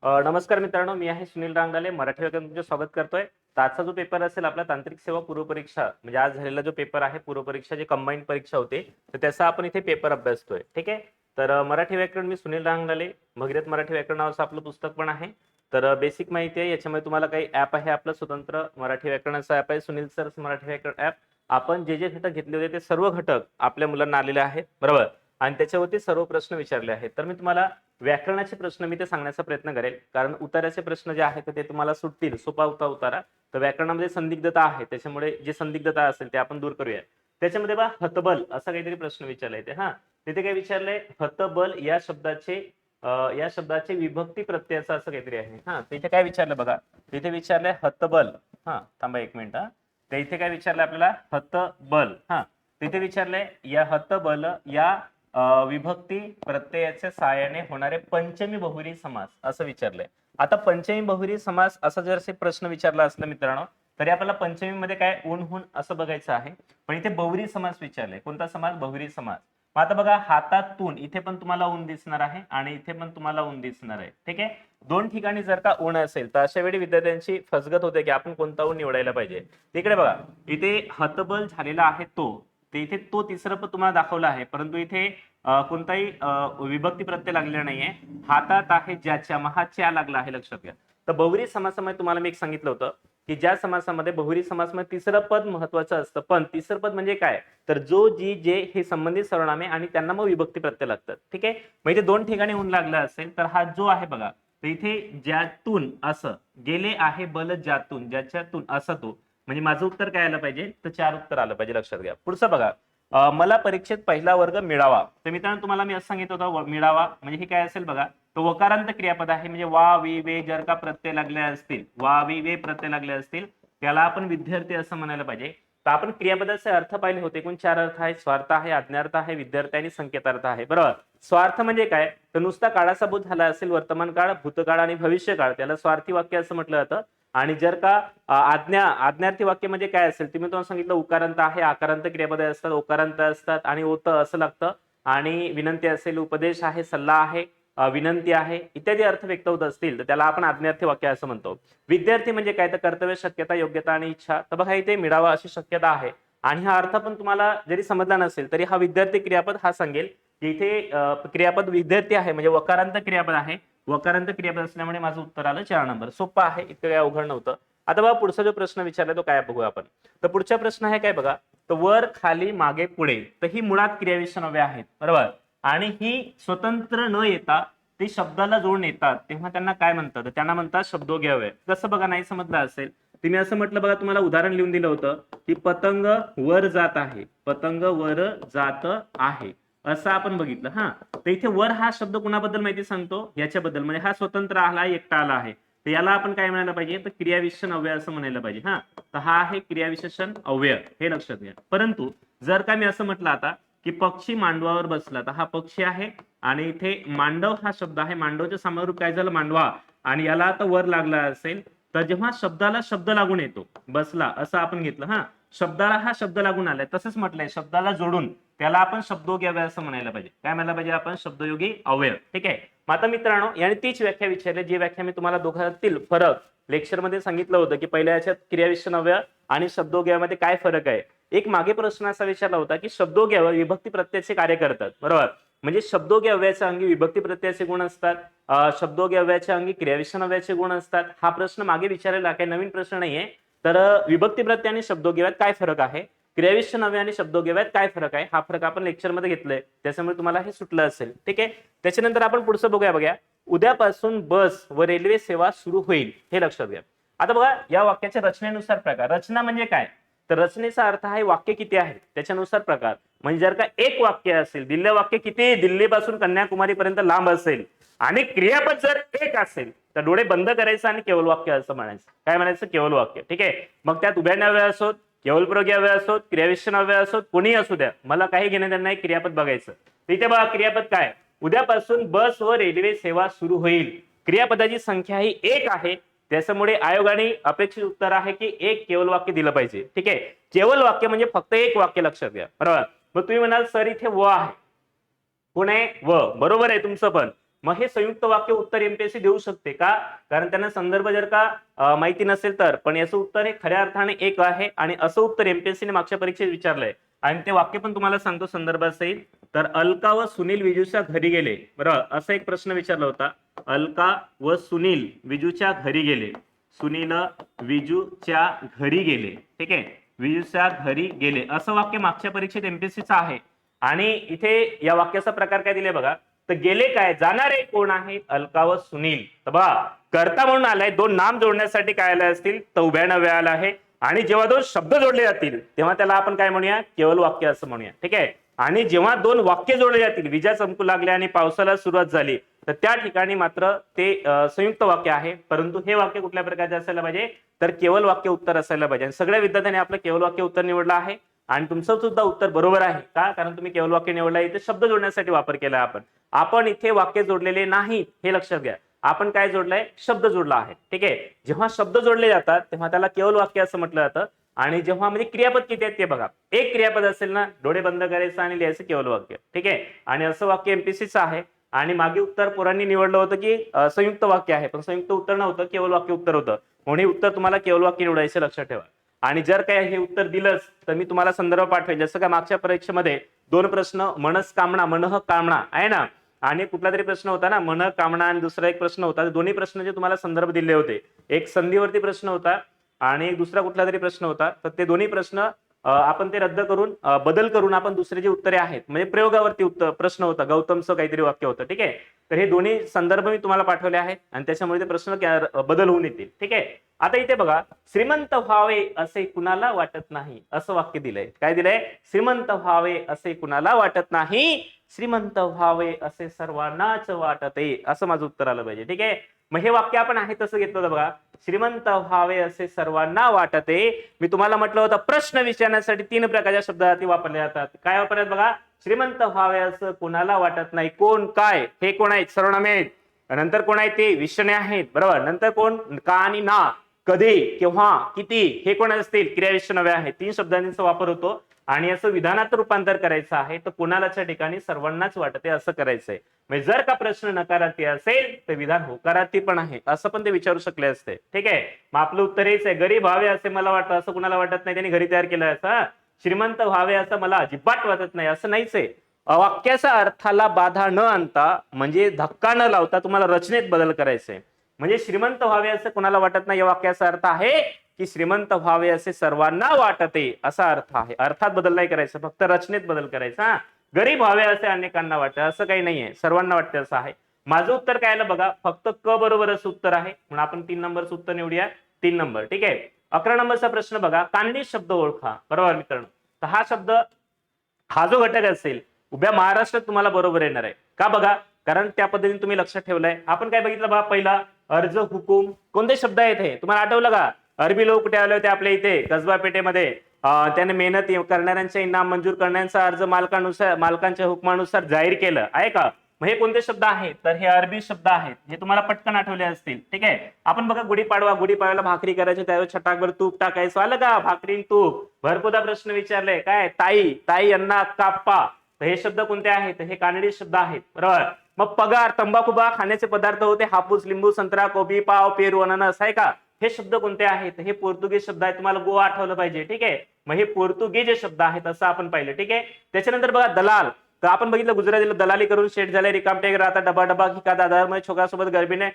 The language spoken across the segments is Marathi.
नमस्कार मित्रांनो, मी आहे सुनील रांगडाले. मराठी व्याकरण तुमचे स्वागत करतोय. तर आजचा जो पेपर असेल आपला तांत्रिक सेवा पूर्व परीक्षा म्हणजे आज झालेला जो पेपर आहे पूर्व परीक्षा जे कंबाईंड परीक्षा होते तर त्याचा आपण इथे पेपर अभ्यासतोय. ठीक आहे. तर मराठी व्याकरण मी सुनील रांगडाले. भगीरथ मराठी व्याकरण नावाचं आपलं पुस्तक पण आहे. तर बेसिक माहिती आहे याच्यामध्ये तुम्हाला काही ऍप आहे आपलं स्वतंत्र मराठी व्याकरणाचं ऍप आहे सुनील सर मराठी व्याकरण ऍप. आपण जे जे घटक घेतले होते ते सर्व घटक आपल्या मुलांना आलेले आहेत बरोबर आणि त्याच्यावरती सर्व प्रश्न विचारले आहेत. तर मी तुम्हाला व्याकरणाचे प्रश्न मी ते सांगण्याचा प्रयत्न करेल कारण उताराचे प्रश्न जे आहेत ते तुम्हाला सुटतील सोपा उतारा. तर व्याकरणामध्ये संदिग्धता आहे त्याच्यामुळे जे संदिग्धता असेल ते आपण दूर करूया. त्याच्यामध्ये बा हतबल असा काहीतरी प्रश्न विचारलाय ते तिथे काय विचारलंय हतबल या शब्दाचे विभक्ती प्रत्ययाचं असं काहीतरी आहे. तिथे काय विचारलं बघा तिथे विचारलंय हतबल. थांबा एक मिनिट. तर इथे काय विचारलंय आपल्याला हतबल. तिथे विचारलंय या हतबल या विभक्ती प्रत्ययाच्या सहाय्याने होणारे पंचमी बहुरी समास असं विचारलंय. आता पंचमी बहुरी समास असा जर प्रश्न विचारला असला मित्रांनो तरी आपल्याला पंचमी मध्ये काय ऊन हुन असं बघायचं आहे. पण इथे बहुरी समास विचारलाय. कोणता समास? बहुरी समास. आता बघा हातातून इथे पण तुम्हाला ऊन दिसणार आहे आणि इथे पण तुम्हाला ऊन दिसणार आहे. ठीक आहे. दोन ठिकाणी जर का ऊन असेल तर अशा वेळी विद्यार्थ्यांची फसगत होते की आपण कोणता ऊन निवडायला पाहिजे. तिकडे बघा इथे हतबल झालेला आहे तो ते इथे तो तिसरं पण तुम्हाला दाखवला आहे परंतु इथे कोणताही विभक्ती प्रत्यय लागलेला नाहीये. हातात आहे ज्याच्या हा च्या लागला आहे लक्षात घ्या. तर बहुरी समासामध्ये तुम्हाला मी एक सांगितलं होतं की ज्या समासामध्ये बहुरी समासामध्ये तिसरं पद महत्वाचं असतं. पण तिसरं पद म्हणजे काय तर जो जी जे हे संबंधित सर्वनामे आणि त्यांना मग विभक्ती प्रत्यय लागतात. ठीक आहे. मग इथे दोन ठिकाणी ऊन लागला असेल तर हा जो आहे बघा तर इथे ज्यातून असं गेले आहे बल ज्यातून ज्याच्यातून असं तो म्हणजे माझं उत्तर काय आलं पाहिजे तर 4 उत्तर आलं पाहिजे. लक्षात घ्या. पुढचं बघा मला परीक्षेत पहिला वर्ग मिळावा. तर मित्रांनो तुम्हाला मी असं सांगितलं होतं मिळावा म्हणजे हे काय असेल बघा तो वकारांत क्रियापद आहे म्हणजे वा वी वे जर का प्रत्यय लागले असतील वा वी वे प्रत्यय लागले असतील त्याला आपण विद्यार्थी असं म्हणायला पाहिजे. तर आपण क्रियापदाचे अर्थ पाहिले होते. एकूण 4 अर्थ आहे. स्वार्थ आहे, आज्ञार्थ आहे, विद्यार्थी आणि संकेतार्थ आहे. बरोबर. स्वार्थ म्हणजे काय तर नुसता काळाचा बोध झाला असेल वर्तमान काळ भूतकाळ आणि भविष्यकाळ त्याला स्वार्थी वाक्य असं म्हटलं जातं. आणि जर का आज्ञार्थी वाक्य म्हणजे काय असेल तुम्ही तुम्हाला सांगितलं उकारांत आहे आकारांत क्रियापदे असतात ओकारांत असतात आणि ओत असं लागतं आणि विनंती असेल उपदेश आहे सल्ला आहे विनंती आहे इत्यादी अर्थ व्यक्त होत असतील तर त्याला आपण आज्ञार्थी वाक्य असं म्हणतो. विद्यार्थी म्हणजे काय तर कर्तव्य शक्यता योग्यता आणि इच्छा. तर बघा इथे मिळावा अशी शक्यता आहे आणि हा अर्थ पण तुम्हाला जरी समजला नसेल तरी हा विद्यार्थी क्रियापद हा सांगेल की इथे क्रियापद विद्यार्थी आहे म्हणजे वकारांत क्रियापद आहे. वकारांत क्रियापद असल्यामुळे माझं उत्तर आलं 4 नंबर. सोपं आहे इतकं काय अवघड नव्हतं. आता बघा पुढचा जो प्रश्न विचारला तो काय बघूया आपण. तर पुढचा प्रश्न आहे काय बघा तर वर खाली मागे पुढे तर ही मुळात क्रियाविशेषणे आहेत बरोबर आणि ही स्वतंत्र न येता ते शब्दाला जोडून येतात तेव्हा त्यांना काय म्हणतात त्यांना म्हणतात शब्दोग्यव्यय. कसं बघा नाही समजलं असेल तुम्ही असं म्हटलं बघा तुम्हाला उदाहरण लिहून दिलं होतं की पतंग वर जात आहे पतंग वर जात आहे असं आपण बघितलं. तर इथे वर हा शब्द कुणाबद्दल माहिती सांगतो याच्याबद्दल म्हणजे हा स्वतंत्र आला एकटा आला आहे तर याला आपण काय म्हणायला पाहिजे तर क्रियाविशेषण अव्यय असं म्हणायला पाहिजे. तर हा आहे क्रियाविशेषण अव्यय हे लक्षात घ्या. परंतु जर का मी असं म्हटलं आता की पक्षी मांडवावर बसला तर हा पक्षी आहे आणि इथे मांडव हा शब्द आहे मांडवचं समानरूप काय झालं मांडवा आणि याला आता वर लागला असेल तर जेव्हा शब्दाला शब्द लागून येतो बसला असं आपण घेतलं. शब्दाला हा शब्द लागून आलाय तसंच म्हटलंय शब्दाला जोडून त्याला आपण शब्दोगी अव्यय असं म्हणायला पाहिजे. काय म्हणायला पाहिजे आपण शब्दयोगी अव्यय. ठीक आहे. आता मित्रांनो याने तीच व्याख्या विचारली जी व्याख्या मी तुम्हाला दोघांतील फरक लेक्चर मध्ये सांगितलं होतं की पहिल्या याच्यात क्रियाविशेषण अव्यय आणि शब्दोगी मध्ये काय फरक आहे. एक मागे प्रश्न असा विचारला होता की शब्दोगी अव्यय विभक्ती प्रत्ययाचे कार्य करतात बरोबर म्हणजे शब्दोगी अव्ययाच्या अंगी विभक्ती प्रत्ययाचे गुण असतात शब्दोगी अव्ययाच्या अंगी क्रियाविशेषण अव्ययाचे गुण असतात. हा प्रश्न मागे विचारलेला काही नवीन प्रश्न नाहीये. तर विभक्ती प्रत्यय आणि शब्दोगी अव्ययात काय फरक आहे क्रियाविशेषण अव्यय आणि शब्दोगी अव्ययात काय फरक आहे हा फरक आपण लेक्चर मध्ये घेतलाय त्याच्यामुळे तुम्हाला हे सुटलं असेल. ठीक आहे. त्याच्यानंतर आपण पुढचं बघूया उद्यापासून बस व रेल्वे सेवा सुरू होईल हे लक्षात घ्या. आता बघा या वाक्याच्या रचनेनुसार प्रकार. रचना म्हणजे काय तर रचनेचा अर्थ आहे वाक्य किती आहे त्याच्यानुसार प्रकार. म्हणजे जर का एक वाक्य असेल दिल्ली वाक्य किती दिल्लीपासून कन्याकुमारी पर्यंत लांब असेल आणि क्रियापद जर एक असेल तर डोळे बंद करायचं आणि केवळ वाक्य असं म्हणायचं. काय म्हणायचं केवळ वाक्य. ठीक आहे. मग त्यात उभ्याने अव्यय असोत केवलप्रयोगी अव्यय असोत क्रियाविशेषण अव्यय असोत कोणी असू द्या मला काही घेणं त्यांना एक क्रियापद बघायचं. इथे बघा क्रियापद काय उद्यापासून बस व रेल्वे सेवा सुरू होईल. क्रियापदाची संख्या ही एक आहे त्याच्यामुळे आयोगाने अपेक्षित उत्तर आहे की एक केवल वाक्य दिलं पाहिजे. ठीक आहे. केवल वाक्य म्हणजे फक्त एक वाक्य लक्षात घ्या बरोबर. मग तुम्ही म्हणाल सर इथे व आहे कोण आहे व बरोबर आहे तुमचं पण मग हे संयुक्त वाक्य उत्तर एमपीएससी देऊ शकते का? कारण त्यांना संदर्भ जर का माहिती नसेल तर. पण याचं उत्तर हे खऱ्या अर्थाने एक आहे आणि असं उत्तर एमपीएससीने मागच्या परीक्षेत विचारलंय आणि ते वाक्य पण तुम्हाला सांगतो संदर्भात सहित. तर अलका व सुनील विजूच्या घरी गेले, बरोबर, असा एक प्रश्न विचारला होता. अलका व सुनील विजूच्या घरी गेले. सुनील विजूच्या घरी गेले, ठीक आहे, विजूच्या घरी गेले असं वाक्य मागच्या परीक्षेत एमपीएससीचं आहे. आणि इथे या वाक्याचा प्रकार काय दिले बघा. तर गेले काय, जाणारे कोण आहे, अलका व सुनील. तर बघा कर्ता म्हणून आलाय, दोन नाम जोडण्यासाठी काय आले असतील, तर उभ्यानं वेळ आला आहे. आणि जेव्हा दोन शब्द जोडले जातील तेव्हा त्याला आपण काय म्हणूया, केवळ वाक्य असं म्हणूया, ठीक आहे. आणि जेव्हा दोन वाक्य जोडले जातील, विजा चमकू लागल्या आणि पावसाला सुरुवात झाली, तर त्या ठिकाणी मात्र ते संयुक्त वाक्य आहे. परंतु हे वाक्य कुठल्या प्रकारचे असायला पाहिजे, तर केवळ वाक्य उत्तर असायला पाहिजे. आणि सगळ्या विद्यार्थ्यांनी आपलं केवळ वाक्य उत्तर निवडलं आहे आणि तुमचं सुद्धा उत्तर बरोबर आहे. का? कारण तुम्ही केवळ वाक्य निवडलं, इथे शब्द जोडण्यासाठी वापर केला आपण इथे वाक्य जोडलेले नाही, हे लक्षात घ्या. आपण काय जोडलंय, शब्द जोडला आहे, ठीक आहे. जेव्हा शब्द जोडले जातात तेव्हा त्याला केवळ वाक्य असं म्हटलं जातं. आणि जेव्हा म्हणजे क्रियापद किती आहेत ते बघा. एक क्रियापद असेल ना, डोळे बंद करायचं आणि लिहायचं केवळ वाक्य, ठीक आहे. आणि असं वाक्य एमपीएससीचं आहे. आणि मागे उत्तर पोरांनी निवडलं होतं की संयुक्त वाक्य आहे, पण संयुक्त उत्तर नव्हतं, केवळ वाक्य उत्तर होतं. म्हणून उत्तर तुम्हाला केवळ वाक्य निवडायचं, लक्षात ठेवा. आणि जर काय हे उत्तर दिलंच तर मी तुम्हाला संदर्भ पाठवेल. जसं काय मागच्या परीक्षेमध्ये दोन प्रश्न मनस्कामना मनः कामना आहे ना, आणि कुठला तरी प्रश्न होता ना मन कामना, आणि दुसरा एक प्रश्न होता. दोन्ही प्रश्नाचे तुम्हाला संदर्भ दिले होते. एक संधीवरती प्रश्न होता आणि दुसरा कुठला तरी प्रश्न होता. तर ते दोन्ही प्रश्न आपण ते रद्द करून बदल करून आपण दुसरे जे उत्तरे आहेत म्हणजे प्रयोगावरती उत्तर प्रश्न होता, गौतमचं काहीतरी वाक्य होतं, ठीक आहे. तर हे दोन्ही संदर्भ मी तुम्हाला पाठवले आहेत आणि त्याच्यामुळे ते प्रश्न बदल होऊन येतील, ठीक आहे. आता इथे बघा, श्रीमंत व्हावे असे कुणाला वाटत नाही असं वाक्य दिलंय. काय दिलंय, श्रीमंत व्हावे असे कुणाला वाटत नाही, श्रीमंत व्हावे असे सर्वांनाच वाटते, असं माझं उत्तर आलं पाहिजे, ठीक आहे. मग हे वाक्य आपण आहे तसं घेतलं होतं बघा. श्रीमंत व्हावे असे सर्वांना वाटते. मी तुम्हाला म्हटलं होतं प्रश्न विचारण्यासाठी तीन प्रकारच्या शब्द वापरले जातात. काय वापरतात बघा, श्रीमंत व्हावे असं कोणाला वाटत नाही. कोण, काय, हे कोण आहेत, सर्वनामे आहेत. नंतर कोण आहेत, ते विशेषणे आहेत, बरोबर. नंतर कोण, का आणि ना, कधी, केव्हा, किती, हे कोण असतील, क्रियाविशेषणे आहेत. तीन शब्दांचा वापर होतो आणि असं विधानात रूपांतर करायचं आहे. तर कोणालाच्या ठिकाणी सर्वांनाच वाटते असं करायचंय. म्हणजे जर का प्रश्न नकारार्थी असेल तर विधान होकारार्थी पण आहे असं पण ते विचारू शकले असते, ठीक आहे. मग आपलं उत्तर हेच आहे, गरीब व्हावे असे मला वाटतं, असं कुणाला वाटत नाही, त्यांनी घरी तयार केलं असं. श्रीमंत व्हावे असं मला अजिबात वाटत नाही असं नाहीच आहे. वाक्याच्या अर्थाला बाधा न आणता म्हणजे धक्का न लावता तुम्हाला रचनेत बदल करायचे. म्हणजे श्रीमंत व्हावे असं कुणाला वाटत नाही या वाक्याचा अर्थ आहे की श्रीमंत व्हावे असे सर्वांना वाटते असा अर्थ आहे. अर्थात बदल नाही करायचा, फक्त रचनेत बदल करायचा. गरीब व्हावे असे अनेकांना वाटते असं काही नाहीये, सर्वांना वाटते असं आहे. माझं उत्तर काय आलं बघा, फक्त क बरोबर असं उत्तर आहे. म्हणून आपण 3 नंबरचं उत्तर निवडूया, 3 नंबर, ठीक आहे. 11 नंबरचा प्रश्न बघा, कानडी शब्द ओळखा, बरोबर मित्रांनो. तर हा शब्द, हा जो घटक असेल उभ्या महाराष्ट्रात तुम्हाला बरोबर येणार आहे. का बघा, कारण त्या पद्धतीने तुम्ही लक्षात ठेवलंय. आपण काय बघितलं बघा, पहिला अर्ज, हुकूम, कोणते शब्द आहेत हे तुम्हाला आठवलं का? अरबी लोक कुठे आले होते आपल्या इथे कसबा पेठेमध्ये, त्याने मेहनत करणाऱ्यांचे इनाम मंजूर करण्याचा अर्ज मालकांच्या हुकमानुसार जाहीर केलं आहे का? मग हे कोणते शब्द आहेत, तर हे अरबी शब्द आहेत. हे तुम्हाला पटकन आठवले असतील, ठीक आहे. आपण बघा गुढीपाडव्याला भाकरी करायची, त्यावर छटाकभर तूप टाकायचं, आलं का, भाकरी तूप. भरपूरदा प्रश्न विचारले, काय, ताई अण्णा काप्पा, तर हे शब्द कोणते आहेत, हे कानडी शब्द आहेत, बरोबर. मग पगार, तंबाखू, खाण्याचे पदार्थ होते, हापूस, लिंबू, संत्रा, कोबी, पाव, पेरू, अननस आहे का? हे शब्द कोणते आहेत, हे पोर्तुगीज शब्द आहेत. तुम्हाला गोवा आठवलं पाहिजे, ठीक आहे. मग हे पोर्तुगीज शब्द आहेत असं आपण पाहिलं, ठीक आहे. त्याच्यानंतर बघा दलाल, तर आपण बघितलं गुजरातीला दलाली करून शेठ झाले, रिकामटे राहता, डबा खिका दादारमध्ये छोकरासोबत गरबीने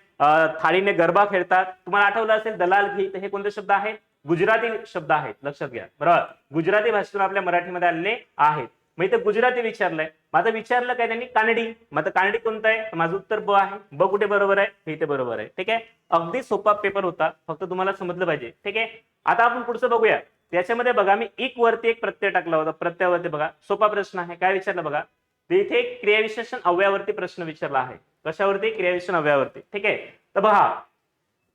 थाळीने गरबा खेळतात. तुम्हाला आठवलं असेल दलाल घी, तर हे कोणते शब्द आहेत, गुजराती शब्द आहेत, लक्षात घ्या, बरोबर. गुजराती भाषेतून आपल्या मराठीमध्ये आलेले आहेत. मग इथे गुजराती विचारलंय, माझं विचारलं काय त्यांनी, कानडी. मग कानडी कोणतं आहे, माझं उत्तर ब आहे. ब कुठे बरोबर आहे, हे इथे बरोबर आहे, ठीक आहे. अगदी सोपा पेपर होता, फक्त तुम्हाला समजलं पाहिजे, ठीक आहे. आता आपण पुढचं बघूया. त्याच्यामध्ये बघा मी एक वरती एक प्रत्यय टाकला होता, प्रत्ययावरती बघा सोपा प्रश्न आहे. काय विचारलं बघा, इथे क्रियाविशेषण अव्ययावरती प्रश्न विचारला आहे. कशावरती, क्रियाविशेषण अव्ययावरती, ठीक आहे. तर बघा,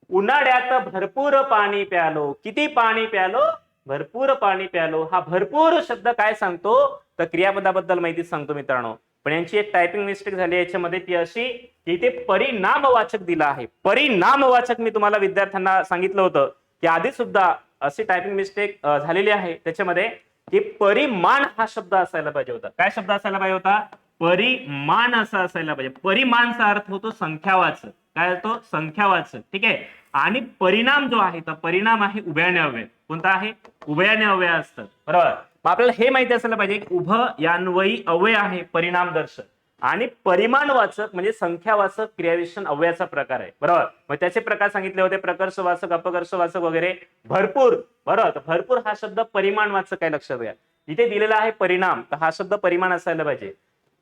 उन्हाळ्यात भरपूर पाणी प्यालो, किती पाणी प्यालो, भरपूर पाणी प्यालो. हा भरपूर शब्द काय सांगतो, तर क्रियापदाबद्दल माहिती सांगतो मित्रांनो. पण यांची एक टायपिंग मिस्टेक झाली याच्यामध्ये, ती अशी की इथे परिणामवाचक दिला आहे. परिणामवाचक मी तुम्हाला विद्यार्थ्यांना सांगितलं होतं की आधी सुद्धा अशी टायपिंग मिस्टेक झालेली आहे त्याच्यामध्ये, की परिमाण हा शब्द असायला पाहिजे होता. काय शब्द असायला पाहिजे होता, परिमाण असा असायला पाहिजे. परिमाणचा अर्थ होतो संख्यावाचक. काय होतो? संख्यावाचक. ठीक आहे. आणि परिणाम जो आहे तर परिणाम आहे उभयाने अव्यय. कोणता आहे? उभयाने अव्यय असतात. बरोबर. मग आपल्याला हे माहिती असायला पाहिजे की उभयान्वयी अव्यय आहे परिणामदर्शक आणि परिमाणवाचक म्हणजे संख्यावाचक क्रियाविशेषण अव्ययाचा प्रकार आहे. बरोबर. मग त्याचे प्रकार सांगितले होते प्रकर्षवाचक, अपकर्षवाचक वगैरे भरपूर. बरोबर. भरपूर हा शब्द परिमाणवाचक आहे, लक्षात घ्या. इथे दिलेला आहे परिणाम, तर हा शब्द परिमाण असायला पाहिजे.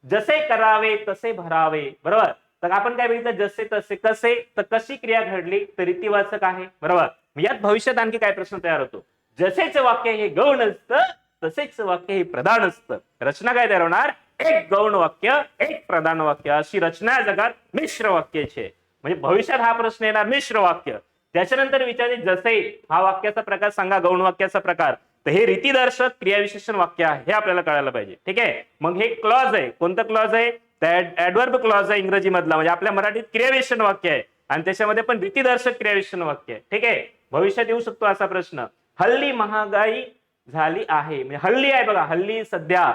जसे करावे तसे भरावे. बरोबर. तर आपण काय बघितलं? जसे तसे. कसे? तर कशी क्रिया घडली तर रीतिवाचक आहे. बरोबर. यात भविष्यात आणखी काय प्रश्न तयार होतो? जसेच वाक्य हे गौण असतं तसेच वाक्य हे प्रधान असतं. रचना काय तयार होणार? एक गौण वाक्य एक प्रधान वाक्य अशी रचना या जगात मिश्र वाक्याची आहे. म्हणजे भविष्यात हा प्रश्न येणार मिश्र वाक्य. त्याच्यानंतर विचारले जसे हा वाक्याचा प्रकार सांगा, गौण वाक्याचा प्रकार. तर हे रीतिदर्शक क्रियाविशेषण वाक्य आहे हे आपल्याला कळायला पाहिजे. ठीक आहे. मग हे क्लॉज आहे. कोणतं क्लॉज आहे? ऍडवर्ब क्लॉज आहे इंग्रजी मधला. म्हणजे आपल्या मराठीत क्रियाविशेषण वाक्य आहे आणि त्याच्यामध्ये पण रीतिदर्शक क्रियाविशेषण वाक्य आहे. ठीक आहे. भविष्यात येऊ शकतो असा प्रश्न. हल्ली महागाई झाली आहे. म्हणजे हल्ली आहे बघा, हल्ली सध्या,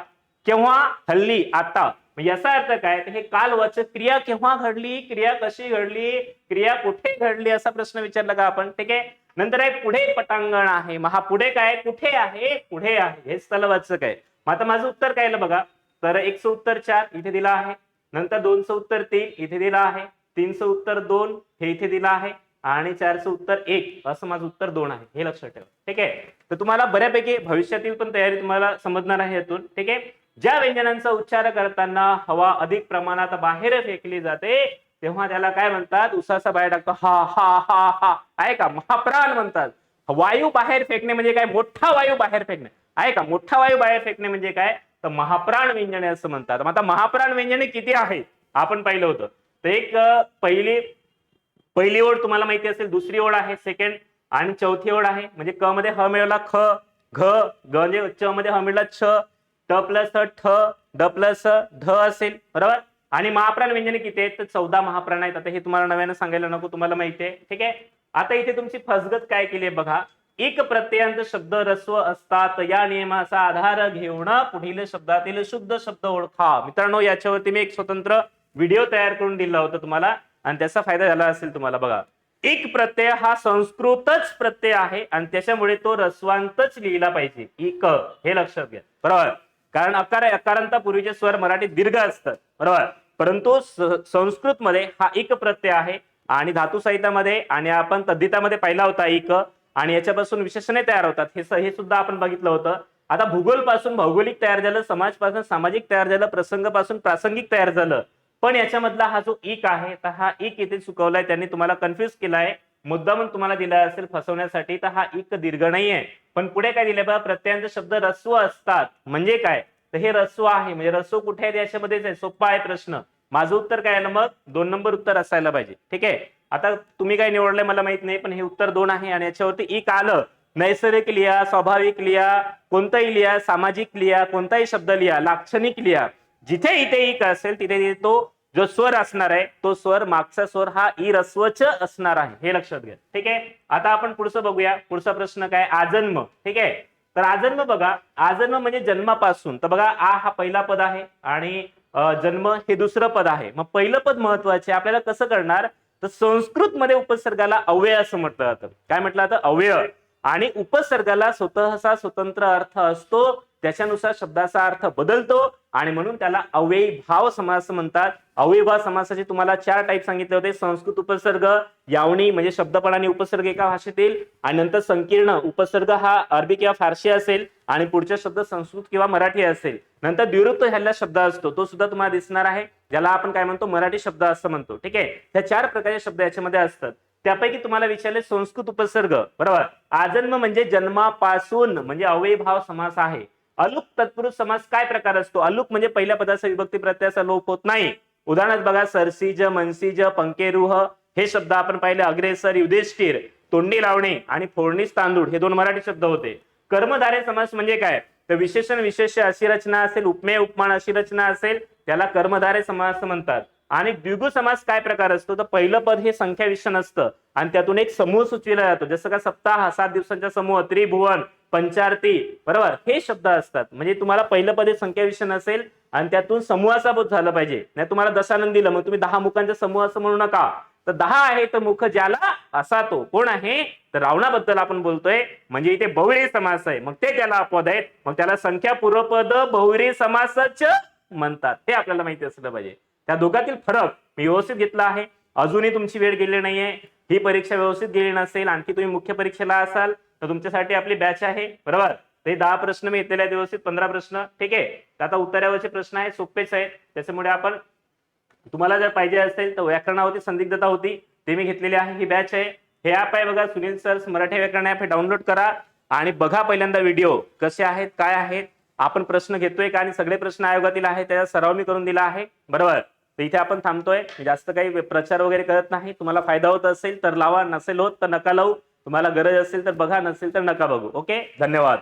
केव्हा? हल्ली आता. याचा अर्थ काय? हे कालवाचक. क्रिया केव्हा घडली, क्रिया कशी घडली, क्रिया कुठे घडली असा प्रश्न विचारला का आपण. ठीक आहे. नंतर आहे पुढे पटांगण आहे. मग हा पुढे काय? कुठे आहे? पुढे आहे. हे स्थलवाचक आहे. मग आता माझं उत्तर काय आहे बघा. तर 1चं उत्तर 4 इथे दिला आहे. नंतर 2चं उत्तर 3 इथे दिला आहे. 3चं उत्तर 2 हे इथे दिलं आहे आणि 4चं उत्तर 1 असं माझं उत्तर 2 आहे. हे लक्षात ठेवा. ठीक आहे. तर तुम्हाला बऱ्यापैकी भविष्यातील पण तयारी तुम्हाला समजणार आहे यातून. ठीक आहे. ज्या व्यंजनांचा उच्चार करताना हवा अधिक प्रमाणात बाहेर फेकली जाते तेव्हा त्याला काय म्हणतात? उसासा बाहेर टाकतो हा हा हा हा आहे का? महाप्राण म्हणतात. वायू बाहेर फेकणे म्हणजे काय? मोठा वायू बाहेर फेकणे आहे का? मोठा वायू बाहेर फेकणे म्हणजे काय? तर महाप्राण व्यंजने असं म्हणतात. मग आता महाप्राण व्यंजने किती आहेत आपण पाहिलं होतं. तर एक पहिली ओळ तुम्हाला माहिती असेल, दुसरी ओळ आहे सेकंड आणि चौथी ओळ आहे. म्हणजे क मध्ये ह मिळवला ख, घ, ग म्हणजे च मध्ये ह मिळला छ, ट प्लस ठ, ड प्लस ध असेल. बरोबर. आणि महाप्राण व्यंजने किती आहेत? तर 14 महाप्राण आहेत. आता हे तुम्हाला नव्यानं सांगायला नको, तुम्हाला माहिती आहे. ठीक आहे. आता इथे तुमची फसगत काय केली आहे बघा. एक प्रत्ययांत शब्द रस्व असतात या नियमाचा आधार घेऊन पुढील शब्दातील शुद्ध शब्द ओळखा. मित्रांनो याच्यावरती मी एक स्वतंत्र व्हिडिओ तयार करून दिला होता तुम्हाला आणि त्याचा फायदा झाला असेल तुम्हाला. बघा, एक प्रत्यय हा संस्कृतच प्रत्यय आहे आणि त्याच्यामुळे तो रस्वांतच लिहिला पाहिजे. इक हे लक्षात घ्या. बरोबर. कारण अकारांता पूर्वीचे स्वर मराठीत दीर्घ असतात. बरोबर. परंतु संस्कृत मध्ये हा इक प्रत्यय आहे आणि धातू साहित्यामध्ये आणि आपण तद्धितामध्ये पाहिला होता इक आणि याच्यापासून विशेषणे तयार होतात. हे सुद्धा आपण बघितलं होतं. आता भूगोल पासून भौगोलिक तयार झालं, समाज पासून सामाजिक तयार झालं, प्रसंग पासून प्रासंगिक तयार झालं. पण याच्यामधला हा जो इक आहे तर हा इक इथे चुकवलाय, त्यांनी तुम्हाला कन्फ्युज केलाय, मुद्दामून तुम्हाला दिला असेल फसवण्यासाठी. तर हा इक दीर्घ नाहीये. पण पुढे काय दिलंय बघा, प्रत्ययांचे शब्द रस्व असतात म्हणजे काय? तर हे रस्व आहे म्हणजे रस्व कुठे आहे याच्यामध्येच आहे. सोपा आहे प्रश्न. माझं उत्तर काय आलं मग? 2 नंबर उत्तर असायला पाहिजे. ठीक आहे. आता तुम्ही काय निवडलंय मला माहित नाही, पण हे उत्तर 2 आहे आणि याच्यावरती इक आलं. नैसर्गिक लिहा, स्वाभाविक लिहा, कोणताही लिहा, सामाजिक लिहा, कोणताही शब्द लिहा, लाक्षणिक लिहा. जिथे इथे इक असेल तिथे तो जो स्वर असणार आहे तो स्वर मागचा स्वर हा ई रस्वच असणार आहे. हे लक्षात घ्या. ठीक आहे. आता आपण पुढचं बघूया. पुढचा प्रश्न काय? आजन्म. ठीक आहे. तर आजन्म बघा, आजन्म म्हणजे जन्मापासून. तर बघा आ हा पहिला पद आहे आणि जन्म हे दुसरं पद आहे. मग पहिलं पद महत्वाचे. आपल्याला कसं करणार? तर संस्कृत मध्ये उपसर्गाला अव्यय असं म्हटलं जातं. काय म्हटलं जातं? अव्यय. आणि उपसर्गाला स्वतःचा स्वतंत्र अर्थ असतो, त्याच्यानुसार शब्दाचा अर्थ बदलतो आणि म्हणून त्याला अव्ययी भाव समास म्हणतात. अव्ययी भाव समासाचे तुम्हाला 4 टाईप सांगितले होते. संस्कृत उपसर्ग, यावणी म्हणजे शब्दपण आणि उपसर्ग एका भाषेतील, आणि नंतर संकीर्ण उपसर्ग हा अरबी किंवा फारसी असेल आणि पुढचा शब्द संस्कृत किंवा मराठी असेल. नंतर द्विरुक्त ह्याला शब्द असतो, तो सुद्धा तुम्हाला दिसणार आहे, ज्याला आपण काय म्हणतो? मराठी शब्द असं म्हणतो. ठीक आहे. ह्या 4 प्रकारचे शब्द याच्यामध्ये असतात. त्यापैकी तुम्हाला विचारले संस्कृत उपसर्ग. बरोबर. आजन्म म्हणजे जन्मापासून म्हणजे अव्ययी भाव समास आहे. अलुक तत्पुरुष समास काय प्रकार असतो? अलुक म्हणजे पहिल्या पदाचा विभक्ती प्रत्ययाचा लोप होत नाही. उदाहरणार्थ बघा, सरसीज, मनसीज, पंकेरुह हे शब्द आपण पाहिले. अग्रेसर, युधिष्ठिर, तोंडी लावणे आणि फोडणीस तांदूळ हे 2 मराठी शब्द होते. कर्मधारय समास म्हणजे काय? तर विशेषण विशेष्य अशी रचना असेल, उपमेय उपमान अशी रचना असेल त्याला कर्मधारय समास म्हणतात. आणि द्विगु समास काय प्रकार असतो, तर पहिलं पद हे संख्या विशेषण असतं आणि त्यातून एक समूह सुचविला जातो, जसं का सप्ताह, 7 दिवसांचा समूह, त्रिभुवन, पंचारती, बरोबर, हे शब्द असतात. म्हणजे तुम्हाला पहिलं पद हे संख्या विशेषण असेल आणि त्यातून समूहाचा बोध झाला पाहिजे. नाही तुम्हाला दशानन दिलं मग तुम्ही 10 मुखांचा समूह असं म्हणू नका. तर 10 आहे तर मुख ज्याला असा तो कोण आहे, तर रावणाबद्दल आपण बोलतोय. म्हणजे इथे बहुव्रीही समास आहे, मग ते त्याला अपवाद आहेत, मग त्याला संख्या पूर्वपद बहुव्रीही समासच म्हणतात. हे आपल्याला माहिती असलं पाहिजे. त्या दोघातील फरक मी व्यवस्थित घेतला आहे. अजूनही तुमची वेळ गेली नाहीये, ही परीक्षा व्यवस्थित गेली नसेल, आणखी तुम्ही मुख्य परीक्षेला असाल तर तुमच्यासाठी आपली बॅच आहे, बरोबर. ते 10 प्रश्न मी घेतलेले आहेत व्यवस्थित, 15 प्रश्न, ठीक आहे. आता उत्तरावरचे प्रश्न आहेत, सोपेच आहेत. त्याच्यामुळे आपण तुम्हाला जर पाहिजे असेल तर व्याकरणावरती संदिग्धता होती ते मी घेतलेली आहे, ही बॅच आहे. हे ऍप आहे बघा, सुनील सर मराठी व्याकरण ऍप, हे डाउनलोड करा आणि बघा पहिल्यांदा व्हिडिओ कसे आहेत काय आहेत. आपण प्रश्न घेतोय का आणि सगळे प्रश्न आयोगातील आहेत, त्याचा सराव मी करून दिला आहे, बरोबर. तर इथे आपण थांबतोय, जास्त काही प्रचार वगैरे करत नाही. तुम्हाला फायदा होत असेल तर लावा, नसेल होत तर नका लावू. तुम्हाला गरज असेल तर बघा, नसेल तर नका बघू. ओके, धन्यवाद.